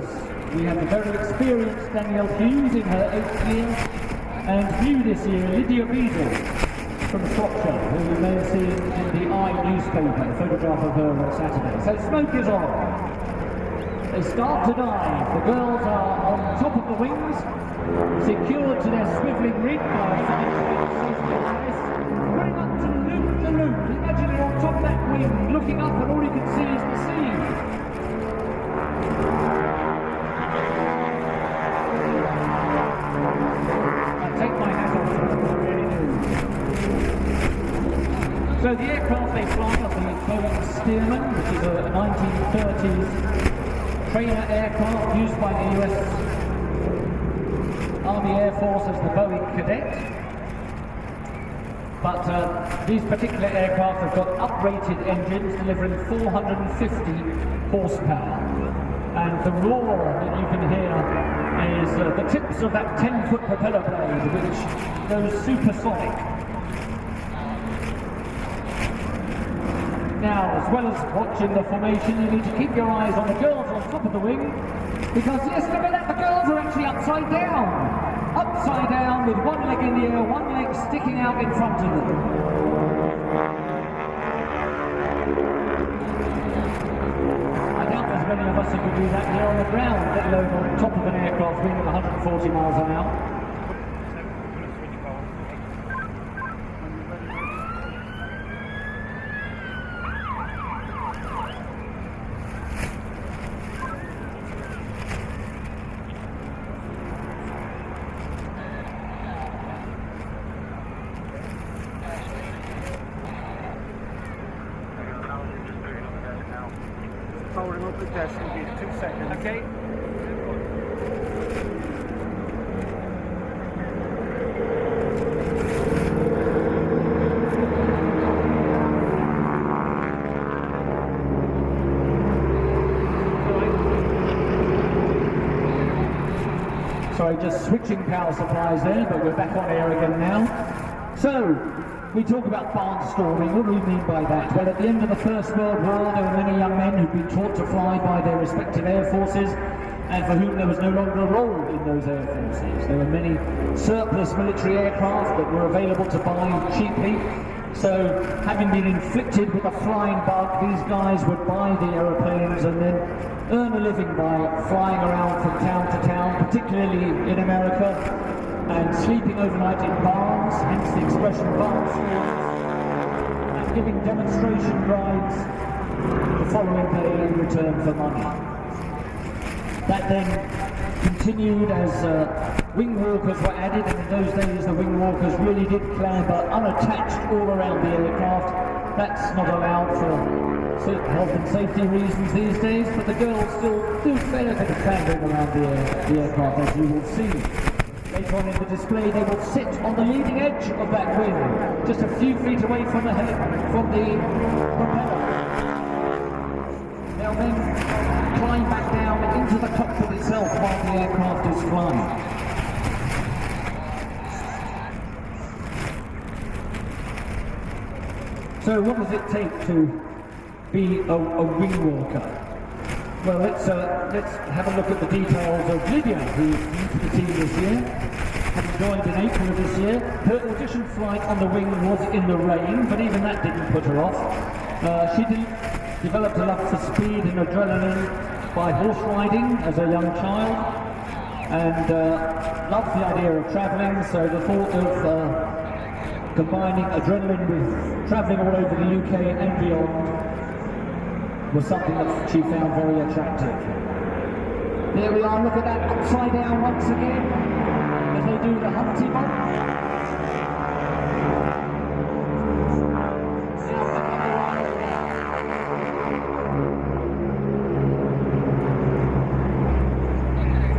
walkers. We have the very experienced Danielle Hughes in her 8th year, and new this year, Lydia Beadle from Shropshire, who you may have seen in the newspaper, a photograph of her on Saturday. So smoke is on. They start to dive. The girls are on top of the wings, secured to their swivelling rig by a putting up to loop the loop. Imagine you're on top of that wing, looking up and all you can see is the sea. I take my hat off, I really do. So the aircraft they fly are the Boeing Stearman, which is a 1930s trainer aircraft used by the US Army Air Force as the Boeing Cadet. But these particular aircraft have got uprated engines delivering 450 horsepower. And the roar that you can hear is the tips of that 10-foot propeller blade, which goes supersonic. Now, as well as watching the formation, you need to keep your eyes on the girls on top of the wing, because yes, look at that, the girls are actually upside down. Upside down with one leg in the air, one leg sticking out in front of them. I doubt there's many of us who could do that here on the ground, let alone on top of an aircraft wing at 140 miles an hour. Holding up the desk, it'll be 2 seconds. Okay. Sorry, just switching power supplies there, but we're back on air again now. So, we talk about barnstorming. What do we mean by that? Well, at the end of the First World War, there were many young men who'd been taught to fly by their respective air forces, and for whom there was no longer a role in those air forces. There were many surplus military aircraft that were available to buy cheaply. So, having been inflicted with a flying bug, these guys would buy the aeroplanes and then earn a living by flying around from town to town, particularly in America, and sleeping overnight in barns, hence the expression barnstorming, and giving demonstration rides the following day in return for money. That then continued as wing walkers were added, and in those days the wing walkers really did clamber unattached all around the aircraft. That's not allowed for certain health and safety reasons these days, but the girls still do a fair bit of clambering around the aircraft, as you will see. Later on in the display, they will sit on the leading edge of that wing, just a few feet away from the propeller. They'll then climb back down into the cockpit itself while the aircraft is flying. So what does it take to be a wing walker? Well, let's have a look at the details of Lydia, who's new to the team this year. Having joined in April of this year, her audition flight on the wing was in the rain, but even that didn't put her off. She developed a love for speed and adrenaline by horse riding as a young child, and loved the idea of travelling, so the thought of combining adrenaline with travelling all over the UK and beyond was something that she found very attractive. There we are, look at that, upside down once again, as they do the Humpty Bump.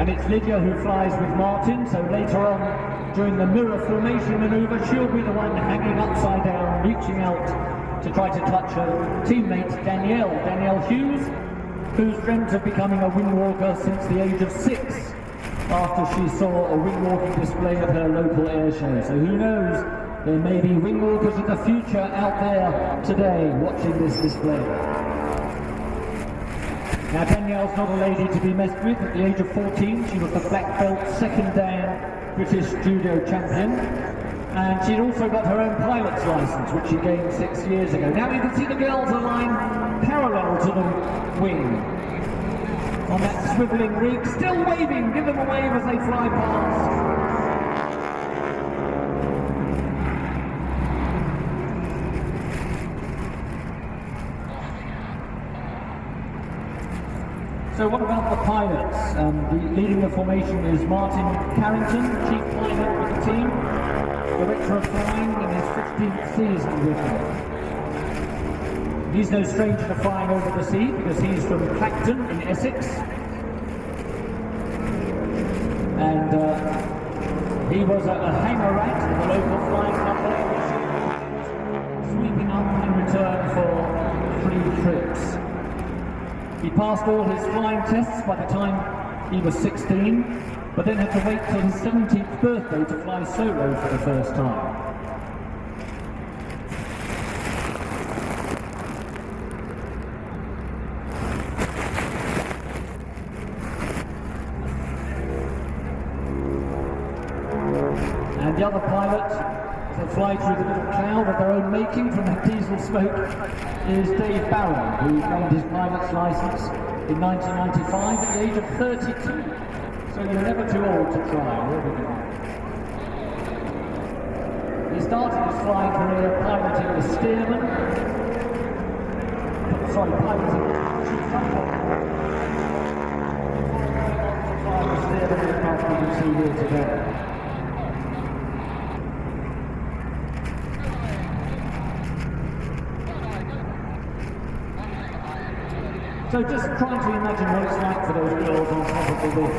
And it's Lydia who flies with Martin, so later on, during the mirror formation manoeuvre, she'll be the one hanging upside down, reaching out to try to touch her teammate Danielle Hughes, who's dreamt of becoming a wing walker since the age of 6, after she saw a wing walking display at her local air show. So who knows, there may be wing walkers in the future out there today watching this display. Now Danielle's not a lady to be messed with. At the age of 14, she was the black belt second dan British judo champion. And she'd also got her own pilot's license, which she gained 6 years ago. Now you can see the girls are lying parallel to the wing on that swivelling rig, still waving. Give them a wave as they fly past. So what about the pilots? Leading the formation is Martin Carrington, chief pilot with the team, director of flying in his 15th season with them. He's no stranger to flying over the sea because he's from Clacton in Essex. And he was a hanger rat in the local flying company, sweeping up in return for 3 trips. He passed all his flying tests by the time he was 16, but then had to wait till his 17th birthday to fly solo for the first time. And the other pilot, they fly through the little cloud of their own making from that diesel smoke, is Dave Barron, who gained his pilot's license in 1995 at the age of 32. So you're never too old to try, really. He started his flying career piloting the Stearman. Piloting the Stearman aircraft you can see here today. So just trying to imagine what it's like for those girls on top of the wing.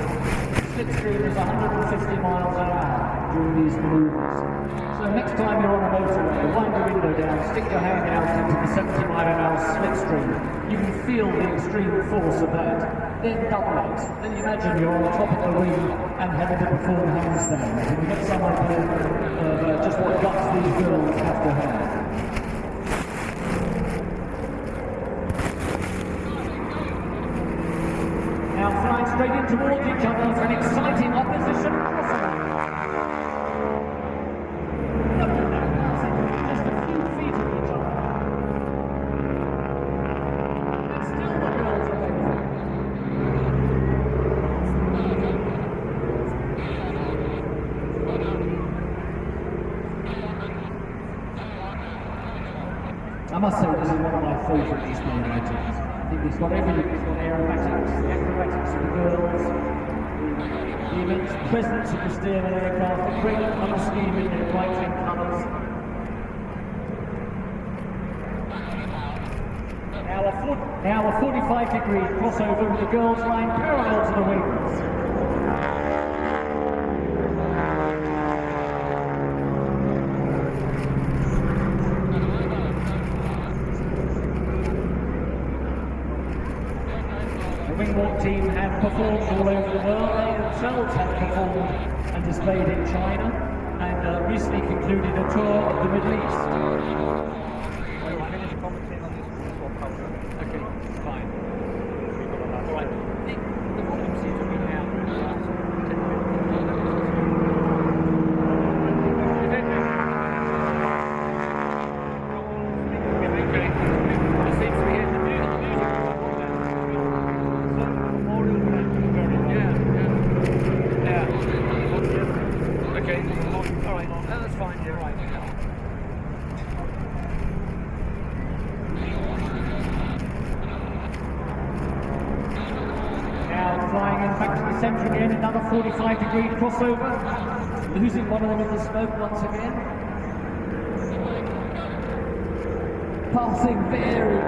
Slipstream is 150 miles an hour during these manoeuvres. So next time you're on a motorway, wind your window down, stick your hand out into the 70 mile an hour slipstream. You can feel the extreme force of that. Then double it. Then imagine you're on the top of the wing and having to perform handstands. And you get some idea of just what guts these girls have to have. Now flying straight in towards each other for an exciting opposition crossover. Look at that, just a few feet of each other. And still the girls are waving. I must say this is one of my favourite display items. I think it's got everything. It's got aerobatics, the acrobatics of the girls, the immense presence of the Stearman aircraft, the great colour scheme in their bright red colours. Now a 45-degree crossover with the girls lying parallel to the wings. The wingwalk team have performed all over the world. They themselves have performed and displayed in China and recently concluded a tour of the Middle East. Okay, fine. All right. The volume seems to be down. Flying in back to the centre again, another 45-degree crossover, losing one of them in the smoke once again. Passing very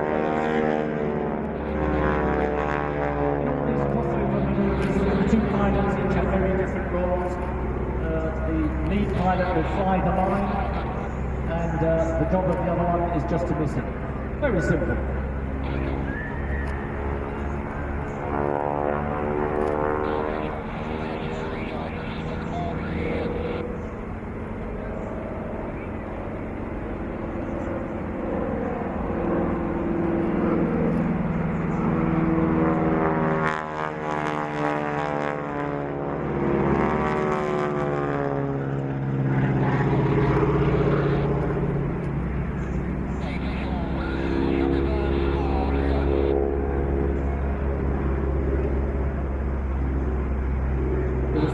in all these crossover manoeuvres, the two pilots each have very different roles. The lead pilot will fly the line, and the job of the other one is just to miss it. Very simple.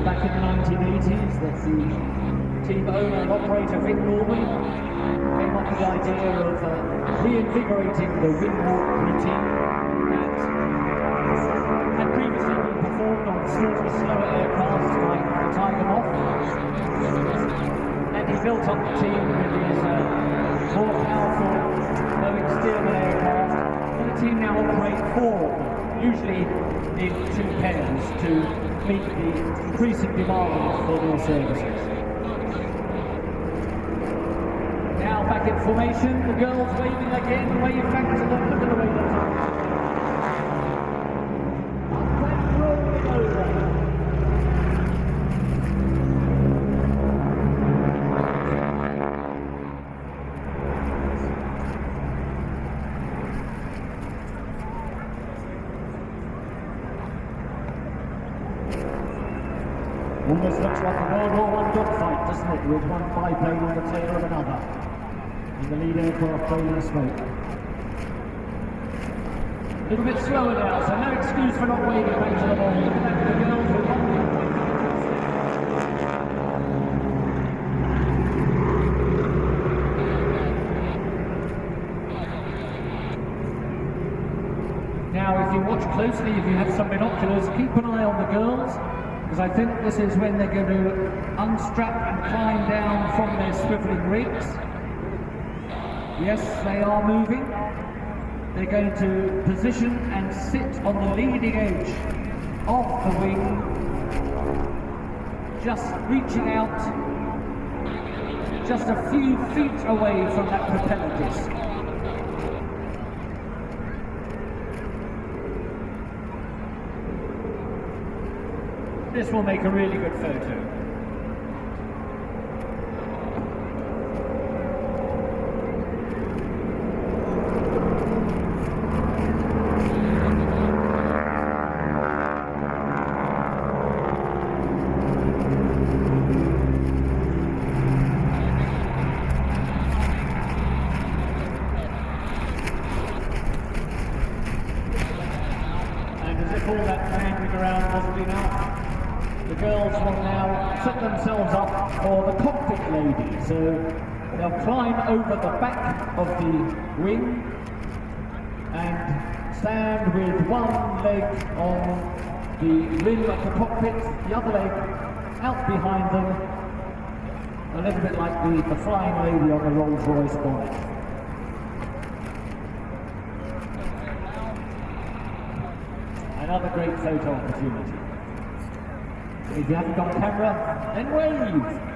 back in the 1980s that the team owner and operator Vic Norman came up with the idea of reinvigorating the wing-walk routine that had previously been performed on slightly slower aircraft like the Tiger Moth. And he built up the team with his more powerful Boeing Stearman aircraft, and the team now operate 4 of them, usually in 2 pairs to meet the increasing demand for their services. Now back in formation, the girls waving again, wave back to them, look at the way they're talking. Up and rolling over. Almost looks like a World War I dogfight, doesn't it, with one biplane on the tail of another, and the lead aircraft trailing smoke. A little bit slower now, so no excuse for not waving back to the ball. Look at that, the girls with one. Now, if you watch closely, if you have some binoculars, keep an eye on the girls, because I think this is when they're going to unstrap and climb down from their swiveling rigs. Yes, they are moving. They're going to position and sit on the leading edge of the wing, just reaching out just a few feet away from that propeller disc. This will make a really good photo. And as if all that meandering around wasn't enough, the girls will now set themselves up for the cockpit lady. So they'll climb over the back of the wing and stand with one leg on the rim of the cockpit, the other leg out behind them, a little bit like the flying lady on the Rolls-Royce bonnet. Another great photo opportunity. If you haven't got a camera, then wave!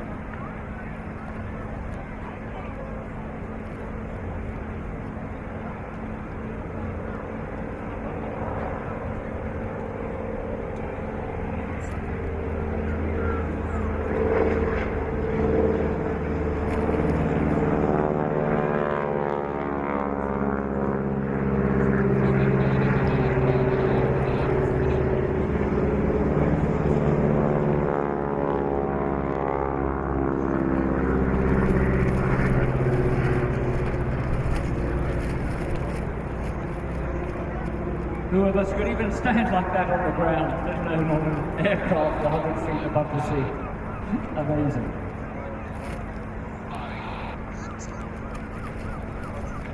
Who of us could even stand like that on the ground, let alone on an aircraft 100 feet above the sea? Amazing.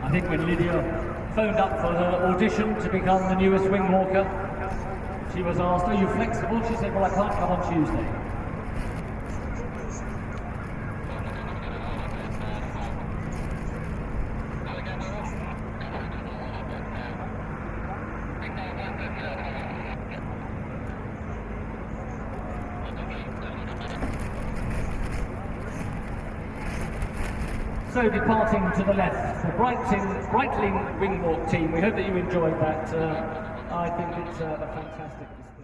I think when Lydia phoned up for her audition to become the newest wing walker, she was asked, "Are you flexible?" She said, "Well, I can't come on Tuesday." So departing to the left, the Breitling Wing Walk team. We hope that you enjoyed that. I think it's a fantastic display.